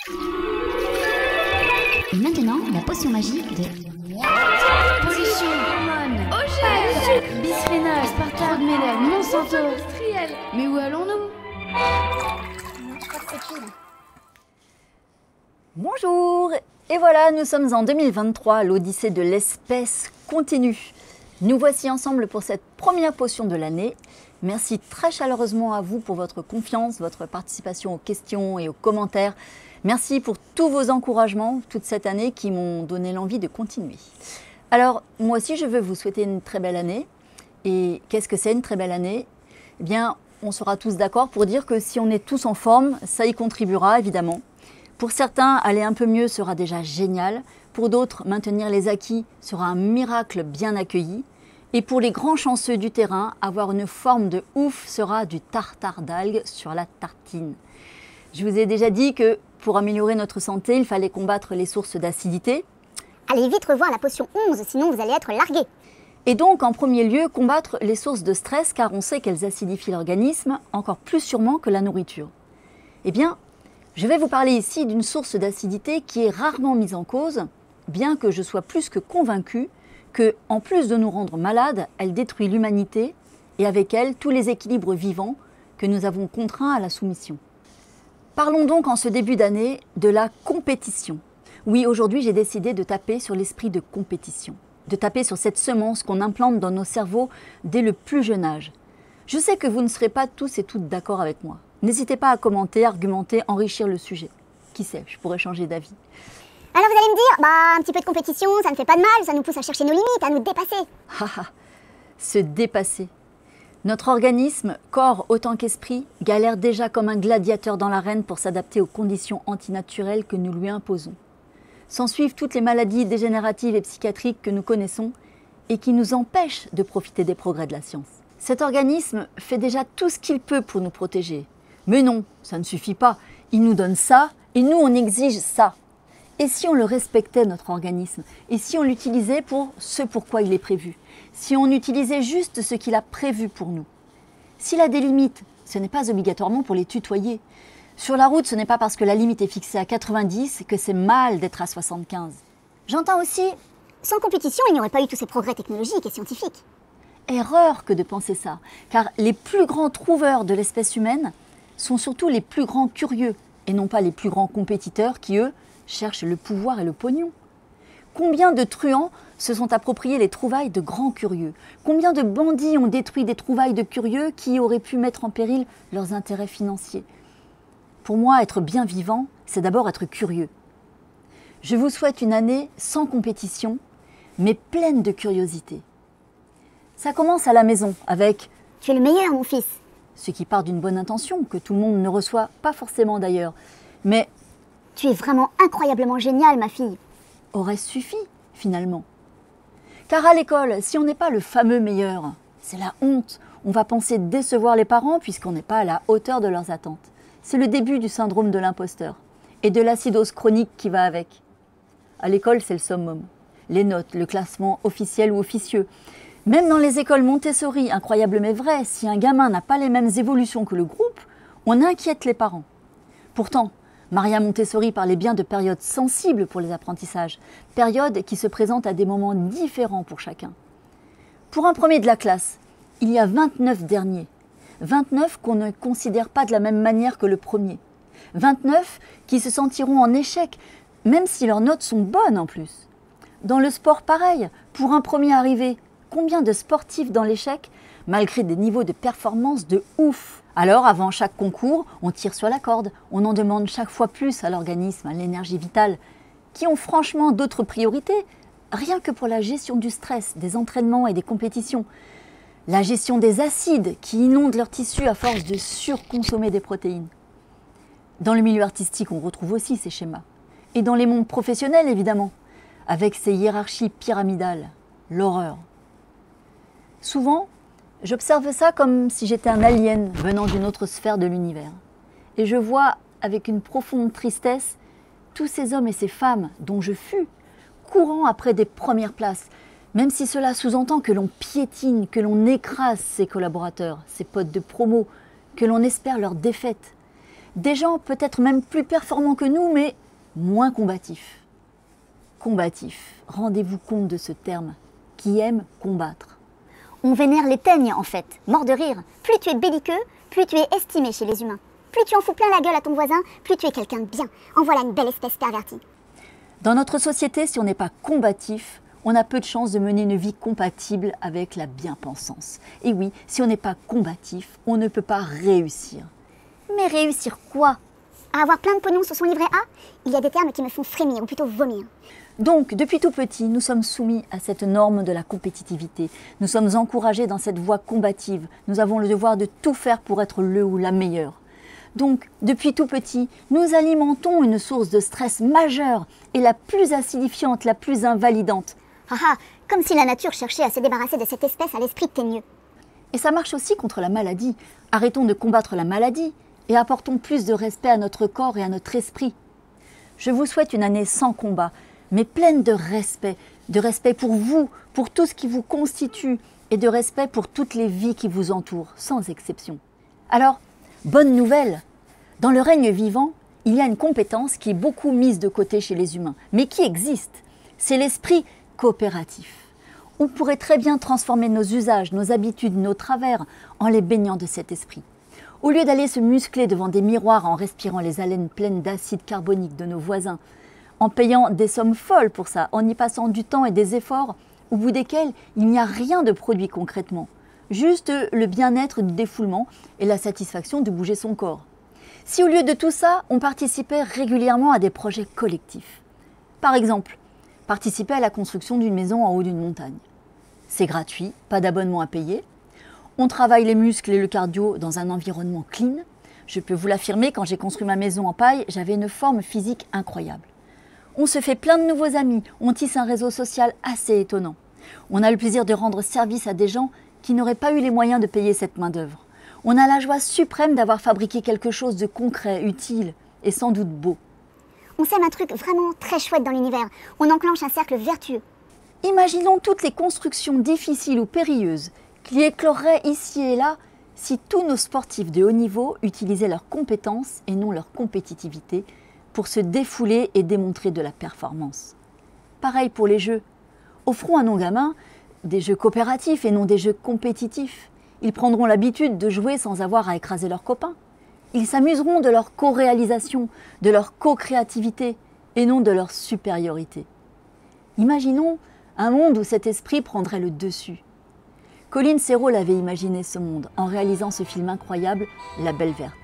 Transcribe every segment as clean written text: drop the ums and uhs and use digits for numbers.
Et maintenant, la potion magique de... Pollution, hormones, OGM, bisphénol, aspartame, mélène, Monsanto, industriel. Mais où allons-nous? Je crois que c'est tout, là. Bonjour! Et voilà, nous sommes en 2023, l'Odyssée de l'espèce continue. Nous voici ensemble pour cette première potion de l'année. Merci très chaleureusement à vous pour votre confiance, votre participation aux questions et aux commentaires. Merci pour tous vos encouragements toute cette année qui m'ont donné l'envie de continuer. Alors, moi aussi, je veux vous souhaiter une très belle année. Et qu'est-ce que c'est une très belle année? Eh bien, on sera tous d'accord pour dire que si on est tous en forme, ça y contribuera évidemment. Pour certains, aller un peu mieux sera déjà génial. Pour d'autres, maintenir les acquis sera un miracle bien accueilli. Et pour les grands chanceux du terrain, avoir une forme de ouf sera du tartare d'algues sur la tartine. Je vous ai déjà dit que pour améliorer notre santé, il fallait combattre les sources d'acidité. Allez vite revoir la potion 11, sinon vous allez être largué. Et donc, en premier lieu, combattre les sources de stress, car on sait qu'elles acidifient l'organisme encore plus sûrement que la nourriture. Eh bien, je vais vous parler ici d'une source d'acidité qui est rarement mise en cause, bien que je sois plus que convaincue que, en plus de nous rendre malades, elle détruit l'humanité et avec elle tous les équilibres vivants que nous avons contraints à la soumission. Parlons donc en ce début d'année de la compétition. Oui, aujourd'hui j'ai décidé de taper sur l'esprit de compétition, de taper sur cette semence qu'on implante dans nos cerveaux dès le plus jeune âge. Je sais que vous ne serez pas tous et toutes d'accord avec moi. N'hésitez pas à commenter, argumenter, enrichir le sujet. Qui sait, je pourrais changer d'avis. Alors vous allez me dire, un petit peu de compétition, ça ne fait pas de mal, ça nous pousse à chercher nos limites, à nous dépasser. Se dépasser. Notre organisme, corps autant qu'esprit, galère déjà comme un gladiateur dans l'arène pour s'adapter aux conditions antinaturelles que nous lui imposons. S'ensuivent toutes les maladies dégénératives et psychiatriques que nous connaissons et qui nous empêchent de profiter des progrès de la science. Cet organisme fait déjà tout ce qu'il peut pour nous protéger. Mais non, ça ne suffit pas. Il nous donne ça et nous on exige ça. Et si on le respectait, notre organisme? Et si on l'utilisait pour ce pourquoi il est prévu? Si on utilisait juste ce qu'il a prévu pour nous? S'il a des limites, ce n'est pas obligatoirement pour les tutoyer. Sur la route, ce n'est pas parce que la limite est fixée à 90 que c'est mal d'être à 75. J'entends aussi, sans compétition, il n'y aurait pas eu tous ces progrès technologiques et scientifiques. Erreur que de penser ça, car les plus grands trouveurs de l'espèce humaine sont surtout les plus grands curieux, et non pas les plus grands compétiteurs qui, eux, cherchent le pouvoir et le pognon. Combien de truands se sont appropriés les trouvailles de grands curieux? Combien de bandits ont détruit des trouvailles de curieux qui auraient pu mettre en péril leurs intérêts financiers? Pour moi, être bien vivant, c'est d'abord être curieux. Je vous souhaite une année sans compétition, mais pleine de curiosité. Ça commence à la maison avec « Tu es le meilleur, mon fils !» ce qui part d'une bonne intention, que tout le monde ne reçoit pas forcément d'ailleurs. Mais « Tu es vraiment incroyablement génial, ma fille !» aurait suffi, finalement. Car à l'école, si on n'est pas le fameux meilleur, c'est la honte. On va penser décevoir les parents puisqu'on n'est pas à la hauteur de leurs attentes. C'est le début du syndrome de l'imposteur et de l'acidose chronique qui va avec. À l'école, c'est le summum. Les notes, le classement officiel ou officieux. Même dans les écoles Montessori, incroyable mais vrai, si un gamin n'a pas les mêmes évolutions que le groupe, on inquiète les parents. Pourtant, Maria Montessori parlait bien de périodes sensibles pour les apprentissages, périodes qui se présentent à des moments différents pour chacun. Pour un premier de la classe, il y a 29 derniers. 29 qu'on ne considère pas de la même manière que le premier. 29 qui se sentiront en échec, même si leurs notes sont bonnes en plus. Dans le sport, pareil, pour un premier arrivé, combien de sportifs dans l'échec, malgré des niveaux de performance de ouf? Alors, avant chaque concours, on tire sur la corde, on en demande chaque fois plus à l'organisme, à l'énergie vitale, qui ont franchement d'autres priorités, rien que pour la gestion du stress, des entraînements et des compétitions. La gestion des acides qui inondent leurs tissus à force de surconsommer des protéines. Dans le milieu artistique, on retrouve aussi ces schémas. Et dans les mondes professionnels, évidemment, avec ces hiérarchies pyramidales, l'horreur. Souvent, j'observe ça comme si j'étais un alien venant d'une autre sphère de l'univers. Et je vois, avec une profonde tristesse, tous ces hommes et ces femmes dont je fus, courant après des premières places, même si cela sous-entend que l'on piétine, que l'on écrase ses collaborateurs, ses potes de promo, que l'on espère leur défaite. Des gens peut-être même plus performants que nous, mais moins combatifs. Combatifs, rendez-vous compte de ce terme, qui aime combattre. On vénère les teignes en fait, mort de rire. Plus tu es belliqueux, plus tu es estimé chez les humains. Plus tu en fous plein la gueule à ton voisin, plus tu es quelqu'un de bien. En voilà une belle espèce pervertie. Dans notre société, si on n'est pas combatif, on a peu de chances de mener une vie compatible avec la bien-pensance. Et oui, si on n'est pas combatif, on ne peut pas réussir. Mais réussir quoi? À avoir plein de pognon sur son livret A? Il y a des termes qui me font frémir, ou plutôt vomir. Donc, depuis tout petit, nous sommes soumis à cette norme de la compétitivité. Nous sommes encouragés dans cette voie combative. Nous avons le devoir de tout faire pour être le ou la meilleure. Donc, depuis tout petit, nous alimentons une source de stress majeure et la plus acidifiante, la plus invalidante. Ah ah, comme si la nature cherchait à se débarrasser de cette espèce à l'esprit teigneux. Et ça marche aussi contre la maladie. Arrêtons de combattre la maladie et apportons plus de respect à notre corps et à notre esprit. Je vous souhaite une année sans combat, mais pleine de respect pour vous, pour tout ce qui vous constitue et de respect pour toutes les vies qui vous entourent, sans exception. Alors, bonne nouvelle, dans le règne vivant, il y a une compétence qui est beaucoup mise de côté chez les humains, mais qui existe, c'est l'esprit coopératif. On pourrait très bien transformer nos usages, nos habitudes, nos travers en les baignant de cet esprit. Au lieu d'aller se muscler devant des miroirs en respirant les haleines pleines d'acide carbonique de nos voisins, en payant des sommes folles pour ça, en y passant du temps et des efforts, au bout desquels il n'y a rien de produit concrètement, juste le bien-être du défoulement et la satisfaction de bouger son corps. Si au lieu de tout ça, on participait régulièrement à des projets collectifs. Par exemple, participer à la construction d'une maison en haut d'une montagne. C'est gratuit, pas d'abonnement à payer. On travaille les muscles et le cardio dans un environnement clean. Je peux vous l'affirmer, quand j'ai construit ma maison en paille, j'avais une forme physique incroyable. On se fait plein de nouveaux amis, on tisse un réseau social assez étonnant. On a le plaisir de rendre service à des gens qui n'auraient pas eu les moyens de payer cette main-d'œuvre. On a la joie suprême d'avoir fabriqué quelque chose de concret, utile et sans doute beau. On sème un truc vraiment très chouette dans l'univers. On enclenche un cercle vertueux. Imaginons toutes les constructions difficiles ou périlleuses qui écloreraient ici et là si tous nos sportifs de haut niveau utilisaient leurs compétences et non leur compétitivité pour se défouler et démontrer de la performance. Pareil pour les jeux. Offrons à nos gamins des jeux coopératifs et non des jeux compétitifs. Ils prendront l'habitude de jouer sans avoir à écraser leurs copains. Ils s'amuseront de leur co-réalisation, de leur co-créativité et non de leur supériorité. Imaginons un monde où cet esprit prendrait le dessus. Colin Serrault avait imaginé ce monde en réalisant ce film incroyable, La Belle Verte.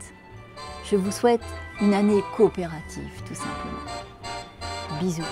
Je vous souhaite une année coopérative, tout simplement. Bisous.